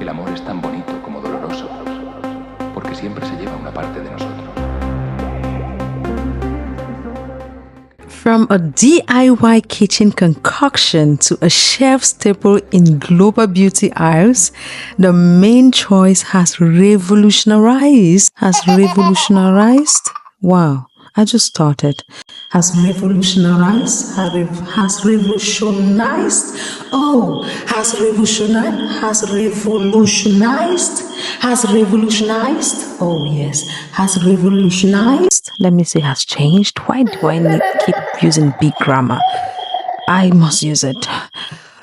El amor es tan bonito como doloroso, porque siempre se lleva una parte de nosotros. From a DIY kitchen concoction to a chef staple in global beauty aisles, the main choice has revolutionized. Wow, I just started. Has revolutionized. Oh, has revolutionized. Oh, yes, has revolutionized. Let me say has changed. Why do I keep using big grammar? I must use it.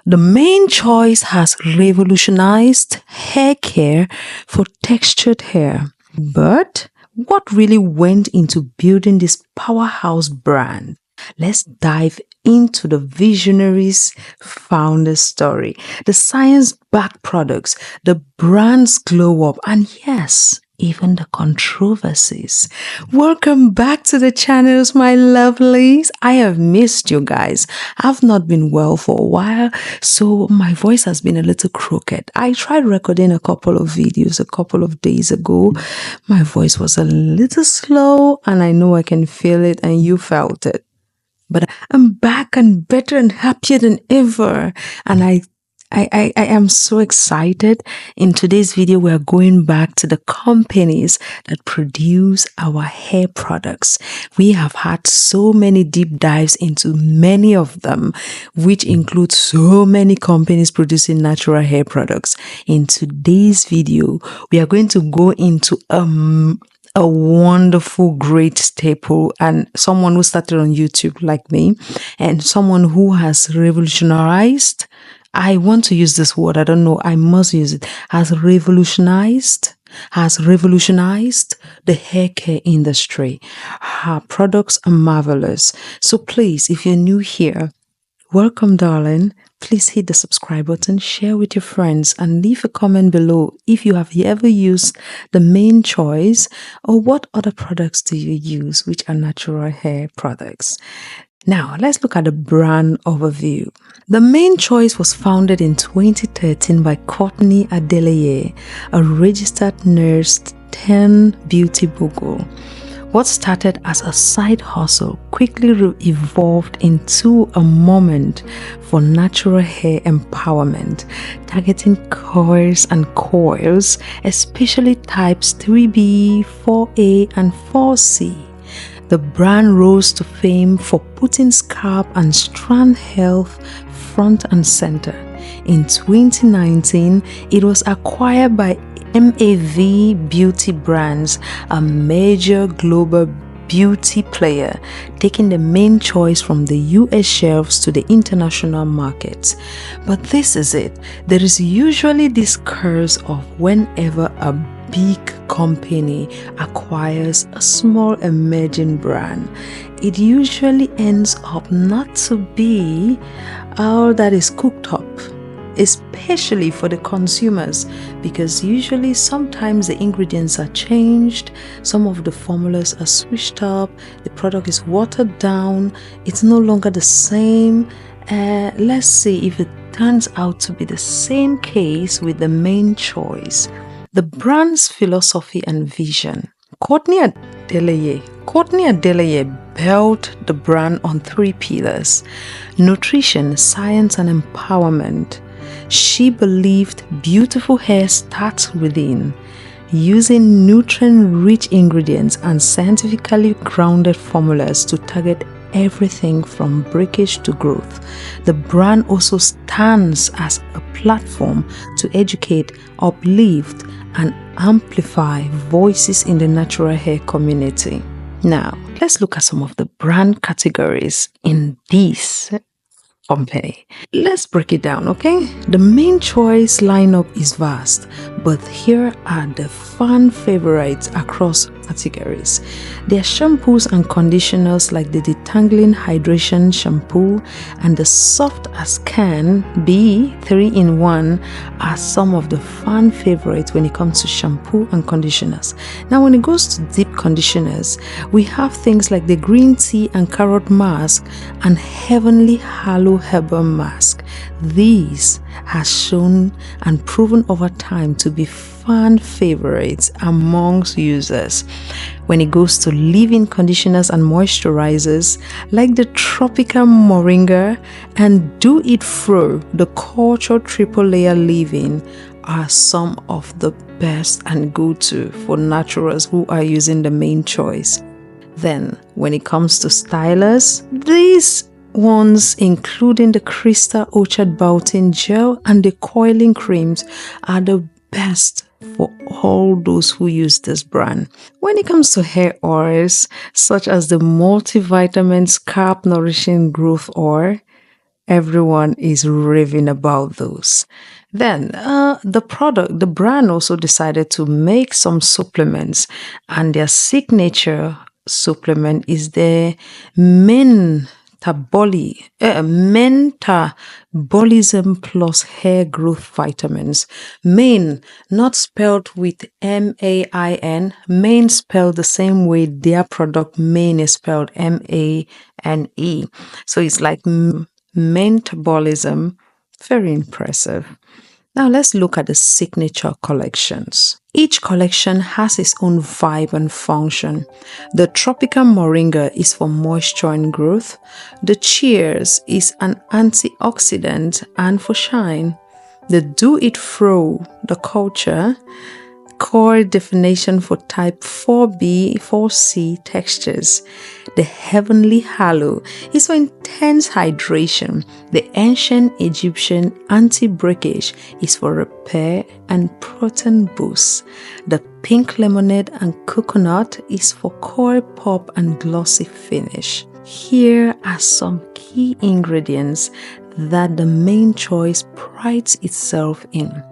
The main choice has revolutionized hair care for textured hair. But what really went into building this powerhouse brand? Let's dive into the visionaries' founder story, the science-backed products, the brand's glow up, and yes, even the controversies. Welcome back to the channels, my lovelies. I have missed you guys. I've not been well for a while, so my voice has been a little crooked. I tried recording a couple of videos a couple of days ago. My voice was a little slow, and I know I can feel it, and you felt it. But I'm back and better and happier than ever. And I am so excited. In today's video, we are going back to the companies that produce our hair products. We have had so many deep dives into many of them, which include so many companies producing natural hair products. In today's video, we are going to go into a wonderful, great staple and someone who started on YouTube like me and someone who has revolutionized. I want to use this word. I don't know. I must use it. Has revolutionized the hair care industry. Her products are marvelous. So please, if you're new here, welcome, darling. Please hit the subscribe button, share with your friends, and leave a comment below if you have ever used the main choice or what other products do you use which are natural hair products. Now, let's look at the brand overview. The main choice was founded in 2013 by Courtney Adeleye, a registered nurse turned beauty mogul. What started as a side hustle quickly evolved into a moment for natural hair empowerment, targeting coils and coils, especially types 3B, 4A, and 4C. The brand rose to fame for putting scalp and strand health front and center. In 2019, it was acquired by MAV Beauty Brands, a major global beauty player, taking the main choice from the US shelves to the international markets. But this is it. There is usually this curse of whenever a big company acquires a small emerging brand, it usually ends up not to be all that is cooked up, especially for the consumers, because usually sometimes the ingredients are changed, some of the formulas are switched up, the product is watered down, it's no longer the same. Let's see if it turns out to be the same case with the main choice. The brand's philosophy and vision. Courtney Adeleye built the brand on 3 pillars: nutrition, science, and empowerment. She believed beautiful hair starts within. Using nutrient-rich ingredients and scientifically grounded formulas to target everything from breakage to growth. The brand also stands as a platform to educate, uplift, and amplify voices in the natural hair community. Now, let's look at some of the brand categories in this company. Let's break it down, okay? The main choice lineup is vast, but here are the fan favorites across categories. Their shampoos and conditioners like the Detangling Hydration Shampoo and the Soft as Can Be 3-in-1 are some of the fan favorites when it comes to shampoo and conditioners. Now, when it goes to deep conditioners, we have things like the Green Tea and Carrot Mask and Heavenly Halo Herbal Mask. These has shown and proven over time to be fan favorites amongst users. When it goes to leave-in conditioners and moisturizers like the Tropical Moringa and Do It Fro, the Culture Triple Layer Leave-In are some of the best and go-to for naturals who are using the main choice. Then, when it comes to stylers, these ones, including the Crystal Orchard Boughton Gel and the coiling creams, are the best for all those who use this brand. When it comes to hair oils, such as the multivitamin Scalp Nourishing Growth Oil, everyone is raving about those. Then the brand also decided to make some supplements, and their signature supplement is the Manetabolism Plus Hair Growth Vitamins. Main, not spelled with M-A-I-N. Main spelled the same way their product Main is spelled M-A-N-E. So it's like Metabolism. Very impressive. Now let's look at the signature collections. Each collection has its own vibe and function. The Tropical Moringa is for moisture and growth. The Cheers is an antioxidant and for shine. The Do It Fro, the Culture, core definition for type 4B, 4C textures. The Heavenly Halo is for intense hydration. The Ancient Egyptian Anti-Breakage is for repair and protein boost. The Pink Lemonade and Coconut is for core pop and glossy finish. Here are some key ingredients that the main choice prides itself in.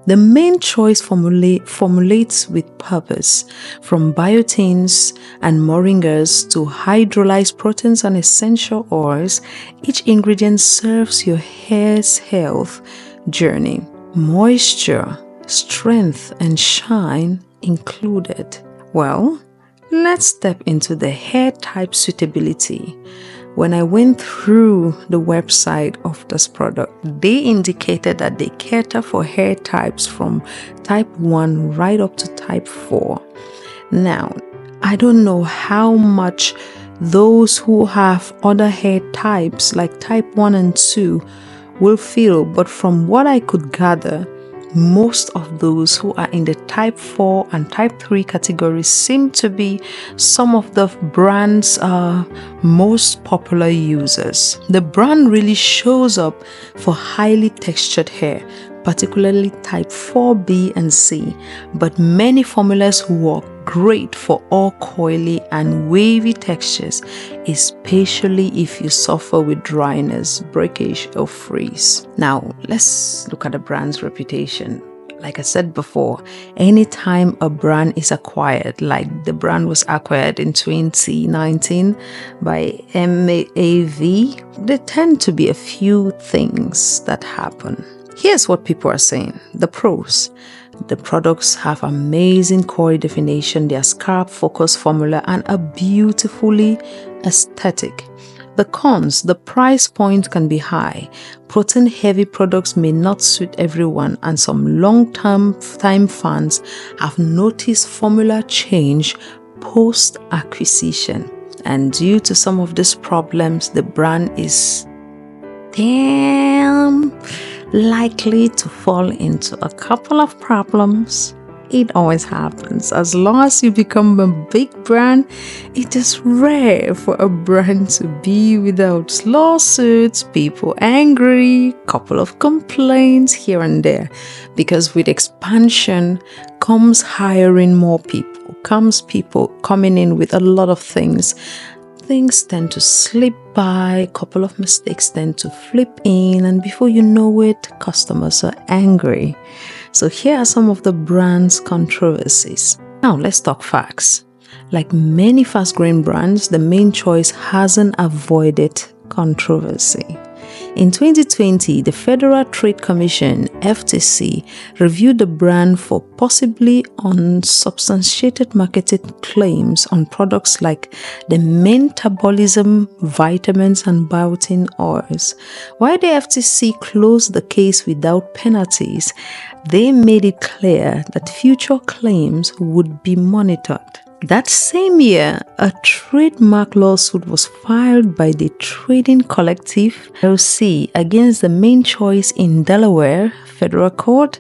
The main choice formulates with purpose, from biotins and moringas to hydrolyzed proteins and essential oils. Each ingredient serves your hair's health journey. Moisture, strength, and shine included. Well, let's step into the hair type suitability. When I went through the website of this product, they indicated that they cater for hair types from type 1 right up to type 4. Now, I don't know how much those who have other hair types like type 1 and 2 will feel, but from what I could gather, most of those who are in the type 4 and type 3 categories seem to be some of the brand's most popular users. The brand really shows up for highly textured hair, particularly type 4B and C, but many formulas work great for all coily and wavy textures, especially if you suffer with dryness, breakage, or frizz. Now, let's look at the brand's reputation. Like I said before, anytime a brand is acquired, like the brand was acquired in 2019 by MAV, there tend to be a few things that happen. Here's what people are saying. The pros. The products have amazing core definition, their scalp focus formula, and are beautifully aesthetic. The cons, the price point can be high. Protein heavy products may not suit everyone, and some long-term fans have noticed formula change post acquisition. And due to some of these problems, the brand is likely to fall into a couple of problems. It always happens. As long as you become a big brand, it is rare for a brand to be without lawsuits, people angry, couple of complaints here and there. Because with expansion comes hiring more people, comes people coming in with a lot of things. Things tend to slip by, a couple of mistakes tend to flip in, and before you know it, customers are angry. So here are some of the brand's controversies. Now let's talk facts. Like many fast-growing brands, the main choice hasn't avoided controversy. In 2020, the Federal Trade Commission, FTC, reviewed the brand for possibly unsubstantiated marketing claims on products like the Manetabolism vitamins and biotin oils. While the FTC closed the case without penalties, they made it clear that future claims would be monitored. That same year, a trademark lawsuit was filed by the Trading Collective LC against the Main Choice in Delaware Federal Court.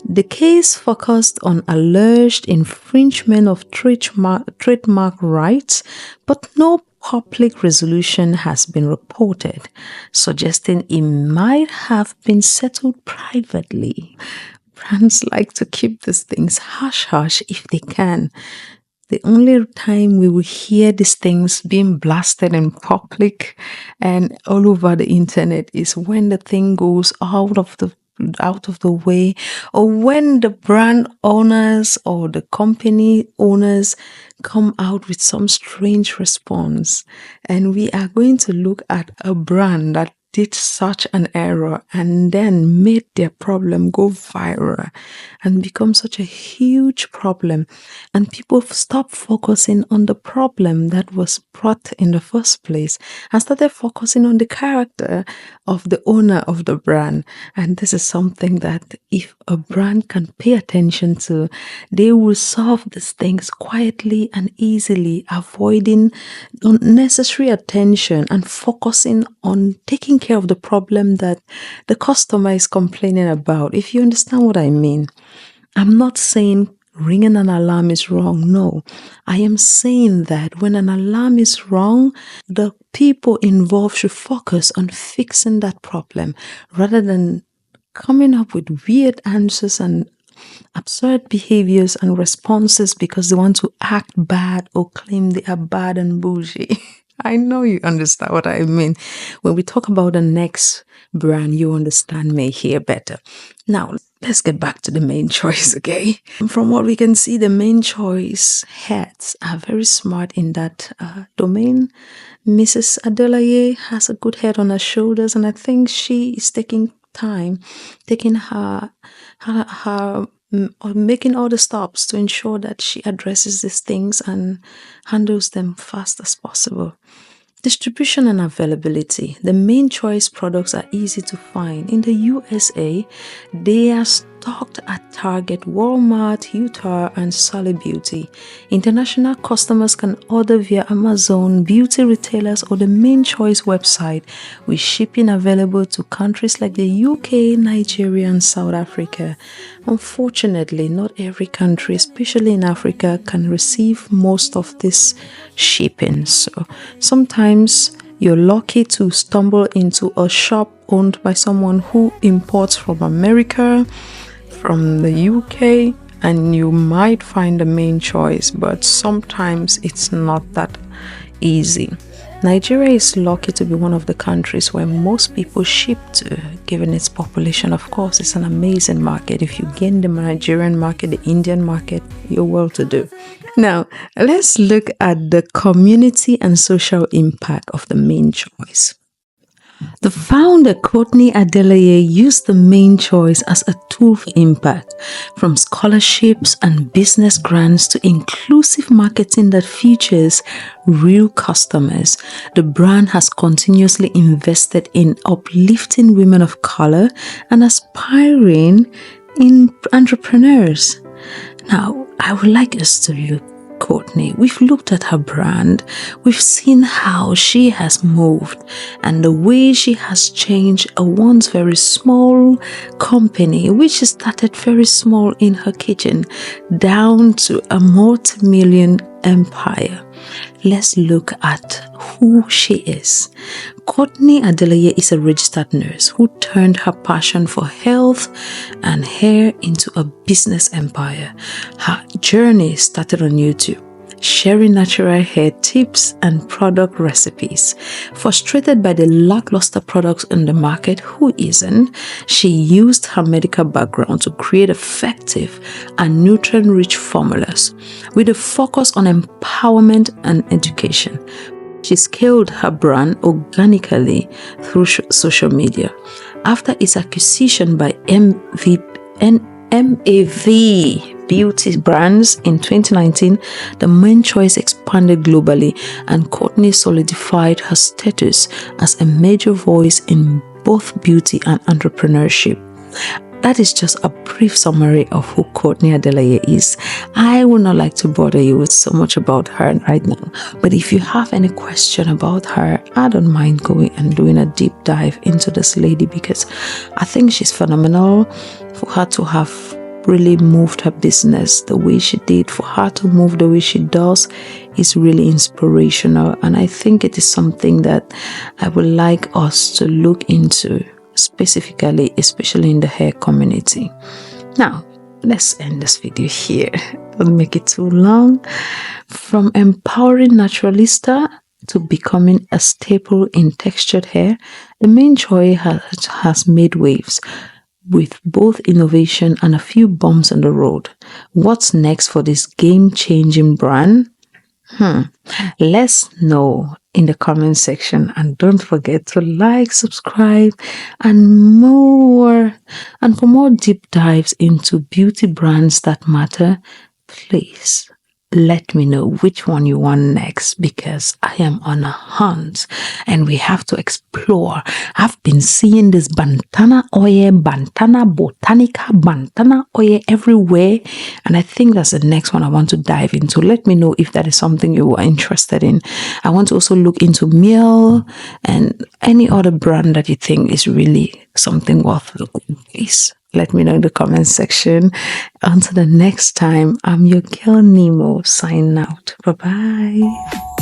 The case focused on alleged infringement of trademark rights, but no public resolution has been reported, suggesting it might have been settled privately. Brands like to keep these things hush-hush if they can. The only time we will hear these things being blasted in public and all over the internet is when the thing goes out of the way, or when the brand owners or the company owners come out with some strange response. And we are going to look at a brand that did such an error and then made their problem go viral and become such a huge problem, and people stop focusing on the problem that was brought in the first place and started focusing on the character of the owner of the brand. And this is something that if a brand can pay attention to, they will solve these things quietly and easily, avoiding unnecessary attention and focusing on taking care of the problem that the customer is complaining about. If you understand what I mean, I'm not saying ringing an alarm is wrong. No, I am saying that when an alarm is wrong, the people involved should focus on fixing that problem rather than coming up with weird answers and absurd behaviors and responses because they want to act bad or claim they are bad and bougie. I know you understand what I mean. When we talk about the next brand, you understand me here better. Now, let's get back to the Main Choice, okay? From what we can see, the Main Choice heads are very smart in that domain. Mrs. Adeleye has a good head on her shoulders, and I think she is taking time, taking her making all the stops to ensure that she addresses these things and handles them fast as possible. Distribution and availability. The Main Choice products are easy to find. In the USA, they are stocked at Target, Walmart, Utah, and Solid Beauty. International customers can order via Amazon, beauty retailers, or the Main Choice website, with shipping available to countries like the UK, Nigeria, and South Africa. Unfortunately, not every country, especially in Africa, can receive most of this shipping. So sometimes you're lucky to stumble into a shop owned by someone who imports from America, from the UK, and you might find the Main Choice, but sometimes it's not that easy. Nigeria is lucky to be one of the countries where most people ship to, given its population. Of course, it's an amazing market. If you gain the Nigerian market, the Indian market, you're well to do. Now, let's look at the community and social impact of the Main Choice. The founder, Courtney Adeleye, used the Main Choice as a tool for impact, from scholarships and business grants to inclusive marketing that features real customers. The brand has continuously invested in uplifting women of color and aspiring entrepreneurs. Now, I would like us to look Courtney. We've looked at her brand. We've seen how she has moved and the way she has changed a once very small company, which started very small in her kitchen, down to a multi-million empire. Let's look at who she is. Courtney Adeleye is a registered nurse who turned her passion for health and hair into a business empire. Her journey started on YouTube, sharing natural hair tips and product recipes. Frustrated by the lackluster products in the market, who isn't? She used her medical background to create effective and nutrient-rich formulas with a focus on empowerment and education. She scaled her brand organically through social media. After its acquisition by MAV Beauty Brands in 2019, the main choice expanded globally, and Courtney solidified her status as a major voice in both beauty and entrepreneurship. That is just a brief summary of who Courtney Adeleye is. I would not like to bother you with so much about her right now, but if you have any question about her, I don't mind going and doing a deep dive into this lady, because I think she's phenomenal. For her to have really moved her business the way she did, for her to move the way she does, is really inspirational, and I think it is something that I would like us to look into, specifically, especially in the hair community. Now, let's end this video here. Don't make it too long. From empowering naturalista to becoming a staple in textured hair, the main choice has made waves, with both innovation and a few bumps on the road. What's next for this game-changing brand? Let's know in the comment section, and don't forget to like, subscribe, and more. And for more deep dives into beauty brands that matter, please let me know which one you want next, because I am on a hunt and we have to explore. I've been seeing this Bantana oil, Bantana Botanica, Bantana oil everywhere, and I think that's the next one I want to dive into. Let me know if that is something you are interested in. I want to also look into Miel and any other brand that you think is really something worth looking. Please let me know in the comment section. Until the next time, I'm your girl Nemo, signing out. Bye-bye.